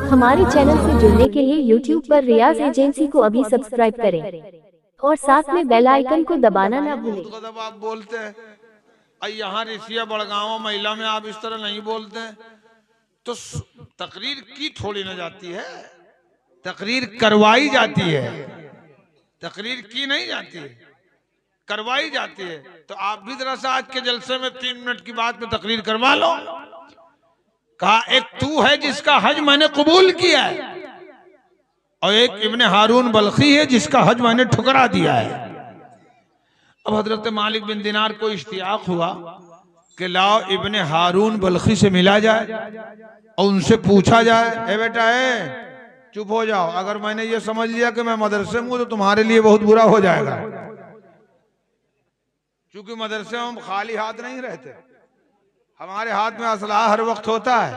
हमारे चैनल से जुड़ने के लिए YouTube पर रियाज एजेंसी को अभी सब्सक्राइब करें और साथ में बेल आइकन को दबाना ना भूलें। गजब आप बोलते हैं, यहाँ रिसिया बड़गांव महिला में आप इस तरह नहीं बोलते हैं, तो तकरीर की थोड़ी ना जाती है, तकरीर करवाई जाती है, तकरीर की नहीं जाती है, करवाई जाती है। तो आप भी जरा सा आज के जलसे में 3 मिनट की बात में तकरीर करवा लो। कहा एक तू है जिसका हज मैंने कबूल किया है और एक इब्ने हारून बल्खी है जिसका हज मैंने ठुकरा दिया है। अब हजरत मालिक बिन दिनार को इश्तियाक हुआ कि लाओ इब्ने हारून बल्खी से मिला जाए और उनसे पूछा जाए, ए बेटा चुप हो जाओ, अगर मैंने ये समझ लिया कि मैं मदरसे में हूं तो तुम्हारे लिए बहुत बुरा हो जाएगा, क्योंकि मदरसे में हम खाली हाथ नहीं रहते, हमारे हाथ में असलाह हर वक्त होता है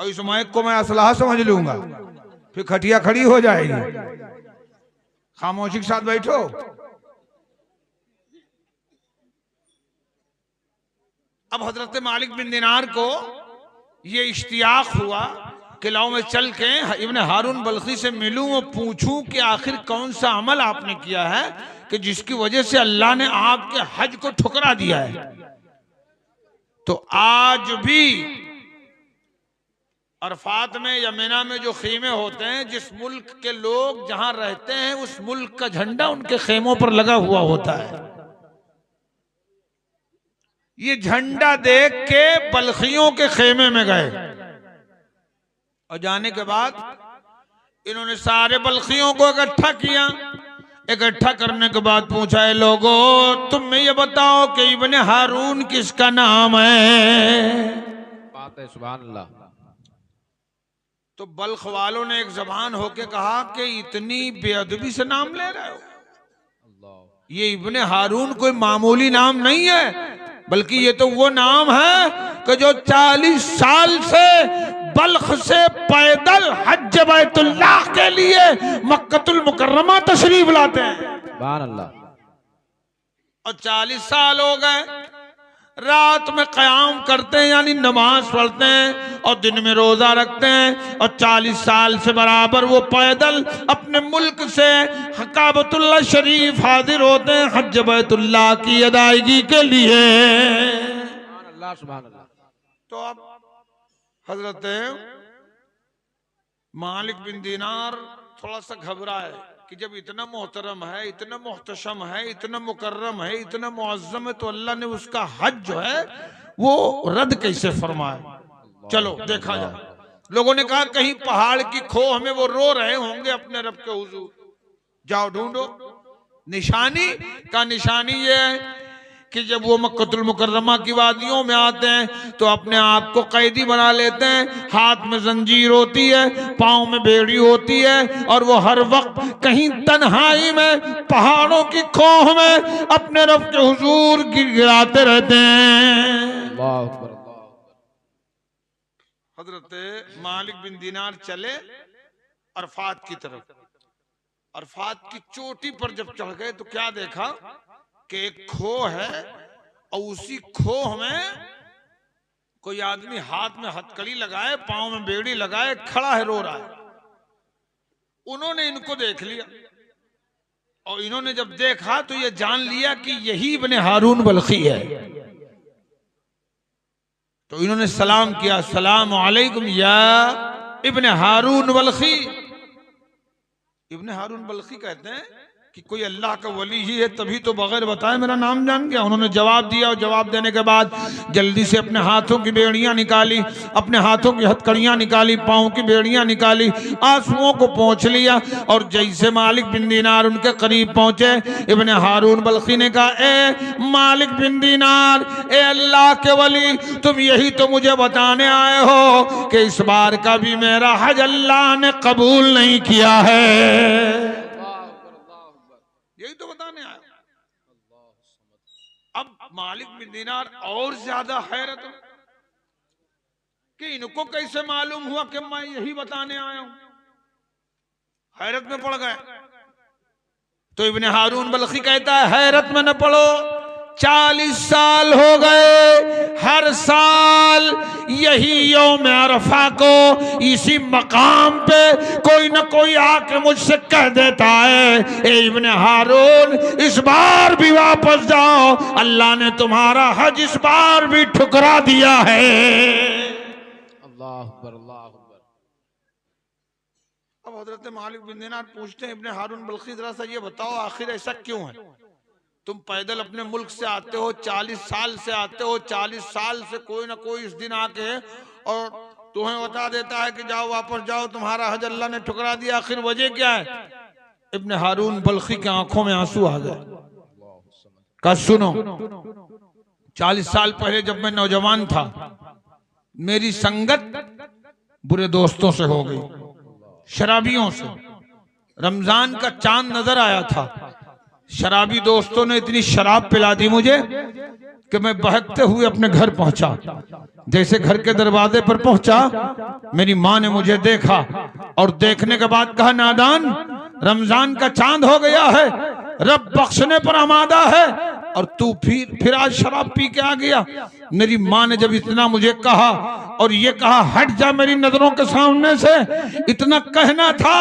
और इस माइक को मैं असलाह समझ लूंगा, फिर खटिया खड़ी हो जाएगी। खामोशी के साथ बैठो। अब हजरत मालिक बिन दिनार को ये इश्तियाक हुआ कि लाओ मैं चल के इब्ने हारून बल्खी से मिलूं और पूछूं कि आखिर कौन सा अमल आपने किया है कि जिसकी वजह से अल्लाह ने आपके हज को ठुकरा दिया है। तो आज भी अरफात में या मिना में जो खेमे होते हैं, जिस मुल्क के लोग जहां रहते हैं उस मुल्क का झंडा उनके खेमों पर लगा हुआ होता है। ये झंडा देख के बल्खियों के खेमे में गए और जाने के बाद इन्होंने सारे बल्खियों को इकट्ठा किया। इकट्ठा करने के बाद पूछा, है लोगों तुम ये बताओ कि इब्ने हारून किसका नाम है? बात है, सुभान अल्लाह। तो बल्ख वालों ने एक जबान होके कहा कि इतनी बेअदबी से नाम ले रहे हो, ये इब्ने हारून कोई मामूली नाम नहीं है, बल्कि ये तो वो नाम है कि जो 40 साल से बल्ख से पैदल हज बैतुल्लाह के लिए मक्कतुल मुकर्रमा तशरीफ लाते हैं। सुभान अल्लाह। और 40 साल हो गए, रात में क़याम करते हैं यानी नमाज पढ़ते हैं और दिन में रोजा रखते हैं, और 40 साल से बराबर वो पैदल अपने मुल्क से काबतुल्लाह शरीफ हाजिर होते हैं हज बैतुल्लाह की अदायगी के लिए। सुभान अल्लाह, सुभान अल्लाह। तो अब हजरत मालिक बिन दिनार थोड़ा सा घबराए कि जब इतना मोहतरम है, इतना मोहतशम है, इतना मुकर्रम है, इतना मुअज्जम है, तो अल्लाह ने उसका हज जो है वो रद्द कैसे फरमाया? चलो देखा जाए। लोगों ने कहा कहीं पहाड़ की खोह में वो रो रहे होंगे अपने रब के हुजूर, जाओ ढूंढो। निशानी का निशानी ये है कि जब वो मक्कतुल मुकर्रमा की वादियों में आते हैं तो अपने आप को कैदी बना लेते हैं, हाथ में जंजीर होती है, पाँव में बेड़ी होती है, और वो हर वक्त कहीं तन्हाई में पहाड़ों की खोह में अपने रब के हुजूर गिड़गिड़ाते रहते हैं। हजरत मालिक बिन दिनार चले अरफात की तरफ। अरफात की चोटी पर जब चढ़ गए तो क्या देखा कि एक खोह है और उसी खोह में कोई आदमी हाथ में हथकड़ी लगाए, पांव में बेड़ी लगाए खड़ा है, रो रहा है। उन्होंने इनको देख लिया और इन्होंने जब देखा तो ये जान लिया कि यही इब्ने हारून बल्खी है। तो इन्होंने सलाम किया, सलाम अलैकुम या इब्ने हारून बल्खी। इब्ने हारून बल्खी कहते हैं कि कोई अल्लाह का वली ही है तभी तो बगैर बताए मेरा नाम जान गया। उन्होंने जवाब दिया और जवाब देने के बाद जल्दी से अपने हाथों की बेड़ियां निकाली, अपने हाथों की हथकड़ियां निकाली, पाँव की बेड़ियां निकाली, आंसुओं को पोंछ लिया, और जैसे मालिक बिन दिनार उनके करीब पहुंचे, इब्ने हारून बल्खी ने कहा, ए मालिक बिन दिनार, ए अल्लाह के वली, तुम यही तो मुझे बताने आए हो कि इस बार का भी मेरा हज अल्लाह ने कबूल नहीं किया है। यही तो बताने आया। अब मालिक बिन दिनार और ज्यादा हैरत कि इनको कैसे मालूम हुआ कि मैं यही बताने आया हूं, हैरत में पड़ गए। तो इब्ने हारून बल्खी कहता है, हैरत में न पड़ो, 40 साल हो गए, हर साल यही यौम अरफा को इसी मकाम पे कोई न कोई आके मुझसे कह देता है, ए इब्ने हारून इस बार भी वापस जाओ, अल्लाह ने तुम्हारा हज इस बार भी ठुकरा दिया है। अल्लाह अकबर, अल्लाह अकबर। अब हजरत मालिक बिन दिनार पूछते हैं, इब्ने हारून बल्खी जरा सा ये बताओ आखिर ऐसा क्यों है? तुम पैदल अपने मुल्क से आते हो, 40 साल से आते हो, 40 साल से कोई ना कोई इस दिन आके और तुम्हें बता देता है कि जाओ वापस जाओ, तुम्हारा हज अल्लाह ने ठुकरा दिया, आखिर वजह क्या है? इब्ने हारून बल्खी के आंखों में आंसू आ गए। कहा सुनो, 40 साल पहले जब मैं नौजवान था, मेरी संगत बुरे दोस्तों से हो गई, शराबियों से। रमजान का चांद नजर आया था, शराबी दोस्तों ने इतनी शराब पिला दी मुझे कि मैं बहकते हुए अपने घर पहुंचा। जैसे घर के दरवाजे पर पहुंचा, मेरी माँ ने मुझे देखा और देखने के बाद कहा, नादान, रमजान का चांद हो गया है, रब बख्शने पर आमादा है और तू फिर आज शराब पी के आ गया। मेरी माँ ने जब इतना मुझे कहा और ये कहा हट जा मेरी नजरों के सामने से, इतना कहना था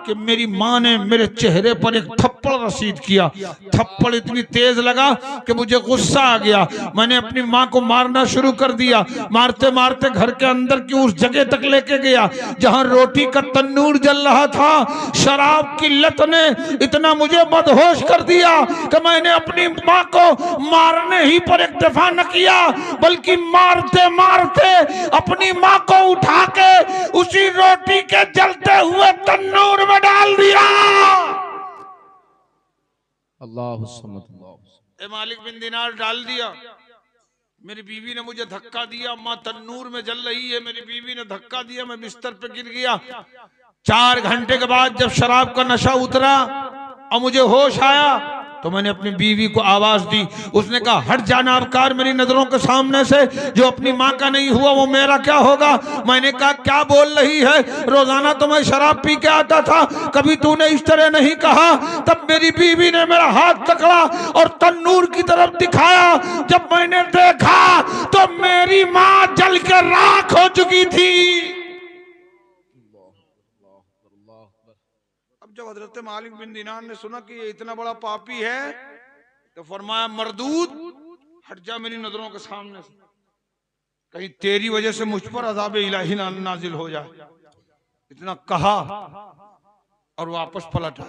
कि मेरी माँ ने मेरे चेहरे पर एक थप्पड़ रसीद किया। थप्पड़ इतनी तेज लगा कि मुझे गुस्सा आ गया। मैंने अपनी माँ को मारना शुरू कर दिया। मारते मारते घर के अंदर की उस जगह तक लेके गया जहाँ रोटी का तन्नूर जल रहा था। शराब की लत ने इतना मुझे मदहोश कर दिया कि मैंने अपनी माँ को मारने ही पर इक्तफा न किया, बल्कि मारते मारते अपनी माँ को उठा के उसी रोटी के जलते हुए तन्नूर में डाल दिया। अल्लाह समद। ए मालिक बिन दिनार डाल दिया। मेरी बीवी ने मुझे धक्का दिया, माँ तन्नूर में जल रही है, मेरी बीवी ने धक्का दिया, मैं बिस्तर पे गिर गया। 4 घंटे के बाद जब शराब का नशा उतरा और मुझे होश आया तो मैंने अपनी बीवी को आवाज दी। उसने कहा हट जाना अबकार मेरी नजरों के सामने से, जो अपनी माँ का नहीं हुआ वो मेरा क्या होगा। मैंने कहा क्या बोल रही है, रोजाना तो मैं शराब पी के आता था, कभी तूने इस तरह नहीं कहा। तब मेरी बीवी ने मेरा हाथ पकड़ा और तन्नूर की तरफ दिखाया। जब मैंने देखा तो मेरी माँ जल के राख हो चुकी थी। जब हजरत मालिक बिन दिनार ने सुना कि ये इतना बड़ा पापी है तो फरमाया मरदूद हट जा मेरी नजरों के सामने से, कहीं तेरी वजह से मुझ पर अज़ाब इलाही नाजिल हो जाए। इतना कहा और वापस पलट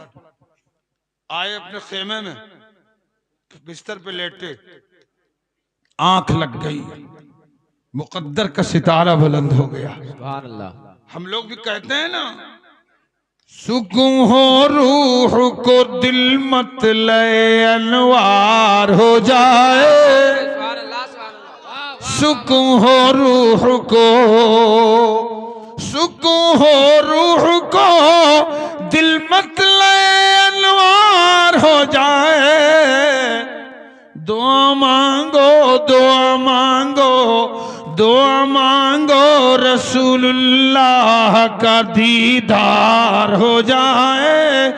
आए अपने खेमे में, बिस्तर पे लेटे, आंख लग गई, मुकद्दर का सितारा बुलंद हो गया। सुभान अल्लाह। हम लोग भी कहते हैं ना, सुकून हो रूह को दिल मत ले अनवार हो जाए। सुकून हो रूह को, सुकून हो रूह को दिल मत ले अनवार हो जाए। दुआ मांगो, दुआ मांगो, दुआ मांगो रसूलुल्लाह का दीदार हो जाए।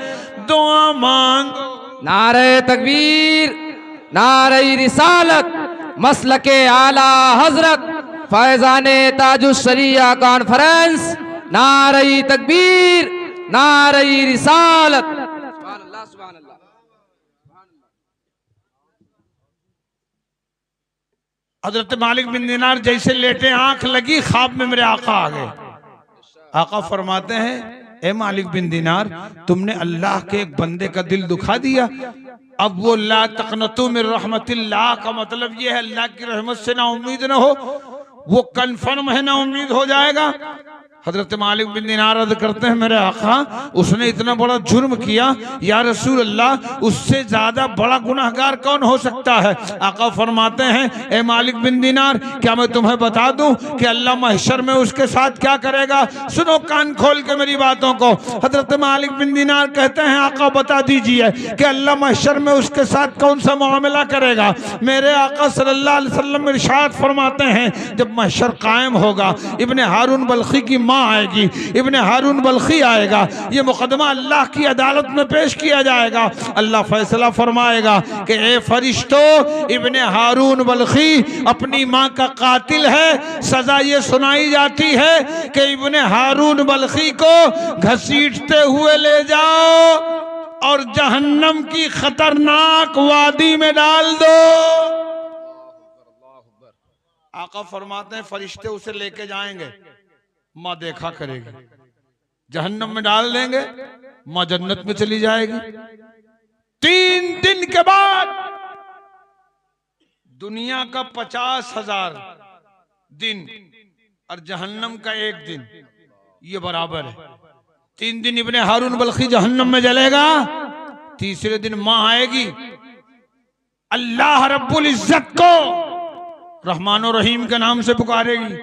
दुआ मांगो। नारे तकबीर, नारे रिसालत, मसलके आला हजरत फैजाने ताजुश शरिया कॉन्फ्रेंस। नारे तकबीर, नारे रिसालत। सुभान अल्लाह, सुभान अल्लाह। हजरत मालिक बिन दिनार जैसे लेटे, आंख लगी, ख्वाब में मेरे आका आ गए। आका फरमाते हैं ए मालिक बिन दिनार, तुमने अल्लाह के एक बंदे का दिल दुखा दिया। अब वो ला तक़नतु मिन रहमतिल्लाह का मतलब ये है अल्लाह की रहमत से ना उम्मीद ना हो, वो कन्फर्म है ना उम्मीद हो जाएगा। हजरत मालिक बिन दिनार अर्ज़ करते हैं मेरे आका, उसने इतना बड़ा जुर्म किया, या रसूल अल्लाह उससे ज्यादा बड़ा गुनहगार कौन हो सकता है। आका फरमाते हैं ए मालिक बिन दिनार, क्या मैं तुम्हें बता दूं कि अल्लाह महशर में उसके साथ क्या करेगा। सुनो कान खोल के मेरी बातों को। हजरत मालिक बिन दिनार कहते हैं आका बता दीजिए कि अल्लाह महशर में उसके साथ कौन सा मामला करेगा। मेरे आका सल्लल्लाहु अलैहि वसल्लम इरशाद फरमाते हैं जब महशर कायम होगा, इब्ने हारून बल्खी की माँ आएगी, इब्ने हारून बल्खी आएगा, ये मुकदमा अल्लाह की अदालत में पेश किया जाएगा। अल्लाह फैसला फरमाएगा कि ए फरिश्तों, इब्ने हारून बल्खी अपनी माँ का कातिल है। सजा ये सुनाई जाती है कि इब्ने हारून बल्खी को घसीटते हुए ले जाओ और जहन्नम की खतरनाक वादी में डाल दो। आका फरमाते हैं फरिश्ते उसे लेके जाएंगे, माँ देखा करेगी, जहन्नम में डाल देंगे, माँ जन्नत में चली जाएगी। 3 दिन के बाद दुनिया का 50,000 दिन और जहन्नम का 1 दिन ये बराबर है। 3 दिन इब्ने हारून बल्खी जहन्नम में जलेगा, तीसरे दिन माँ आएगी, अल्लाह रब्बुल इज्जत को रहमान और रहीम के नाम से पुकारेगी।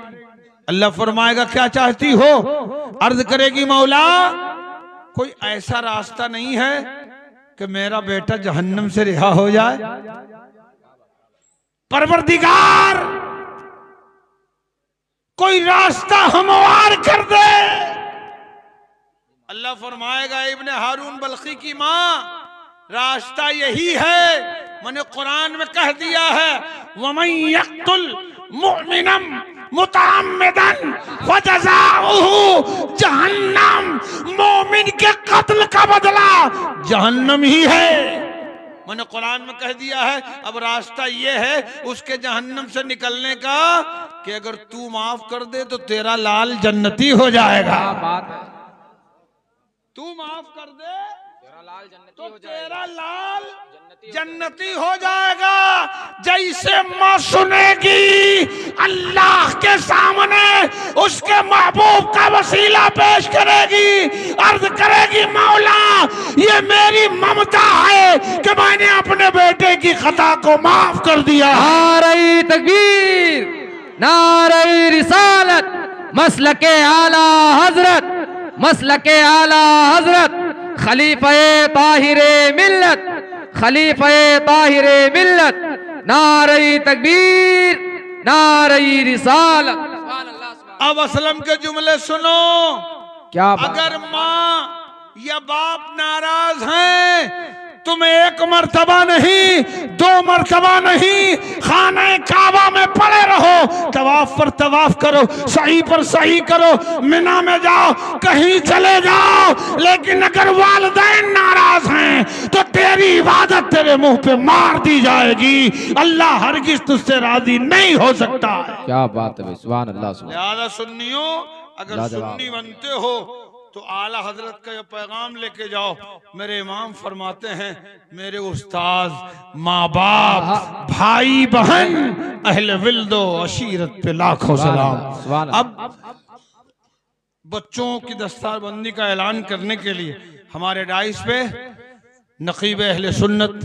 अल्लाह फरमाएगा क्या चाहती हो? अर्ज करेगी मौला कोई ऐसा रास्ता नहीं है कि मेरा बेटा जहन्नम से रिहा हो जाए। परवरदिगार कोई रास्ता हमवार कर दे। अल्लाह फरमाएगा इब्ने हारून बल्खी की माँ रास्ता यही है, मैंने कुरान में कह दिया है, वमन यक़्तुल मुमिनन मुतअम्मिदन फजज़ाउहु जहन्नम, मोमिन के कत्ल का बदला जहन्नम ही है। मैंने कुरान में कह दिया है। अब रास्ता ये है उसके जहन्नम से निकलने का कि अगर तू माफ कर दे तो तेरा लाल जन्नती हो जाएगा। तू माफ कर दे तो तेरा लाल जन्नती हो जाएगा। जैसे माँ सुनेगी अल्लाह के सामने उसके महबूब का वसीला पेश करेगी, अर्ज करेगी मौला ये मेरी ममता है कि मैंने अपने बेटे की खता को माफ कर दिया। नारे तकबीर, नारे रिसालत, मसलके आला हजरत, मसलके आला हजरत, खलीफे ताहिरे मिल्लत, खलीफे ताहिरे मिल्लत, नारे तकबीर, नारे रिसालत। अब असलम के जुमले सुनो। क्या अगर माँ या बाप नाराज हैं तुम 1 मर्तबा नहीं 2 मर्तबा नहीं खाने काबा में पड़े रहो, तवाफ पर तवाफ करो, सही पर सही करो, मिना में जाओ, कहीं चले जाओ, लेकिन अगर वालिदैन नाराज हैं तो तेरी इबादत तेरे मुंह पे मार दी जाएगी। अल्लाह हरगिज तुझसे राजी नहीं हो सकता है। क्या बात है भाई, सुभान अल्लाह। लिहाजा सुन्नियों अगर सुन्नी बनते हो तो आला हजरत का ये पैगाम लेके जाओ। मेरे इमाम फरमाते हैं मेरे उस्ताद, माँ बाप, भाई बहन, अहले विल्दो अशीरत पे लाखों सलाम। अब बच्चों की दस्तारबंदी का ऐलान करने के लिए हमारे डाइस पे नकीब अहले सुन्नत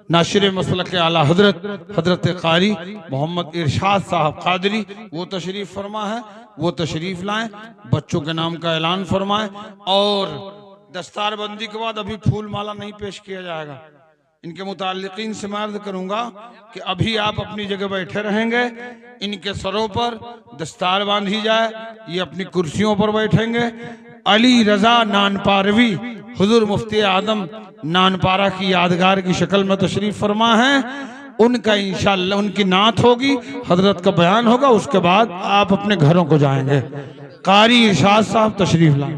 नाशिर मसलक आला हजरत हजरत कारी मोहम्मद इरशाद साहब कादरी वो तशरीफ फरमा है, वो तशरीफ लाएं, बच्चों के नाम का ऐलान फरमाएं। और दस्तारबंदी के बाद अभी फूल माला नहीं पेश किया जाएगा। इनके मुताल्लिकीन से मैं अर्ज करूंगा कि अभी आप अपनी जगह बैठे रहेंगे, इनके सरों पर दस्तार बांधी जाए, ये अपनी कुर्सियों पर बैठेंगे। अली रजा नानपारवी हुजूर मुफ्ती आदम नानपारा की यादगार की शक्ल में तशरीफ फरमा है। उनका इंशाअल्लाह उनकी नात होगी, हजरत का बयान होगा, उसके बाद आप अपने घरों को जाएंगे। कारी इरशाद साहब तशरीफ लाएं।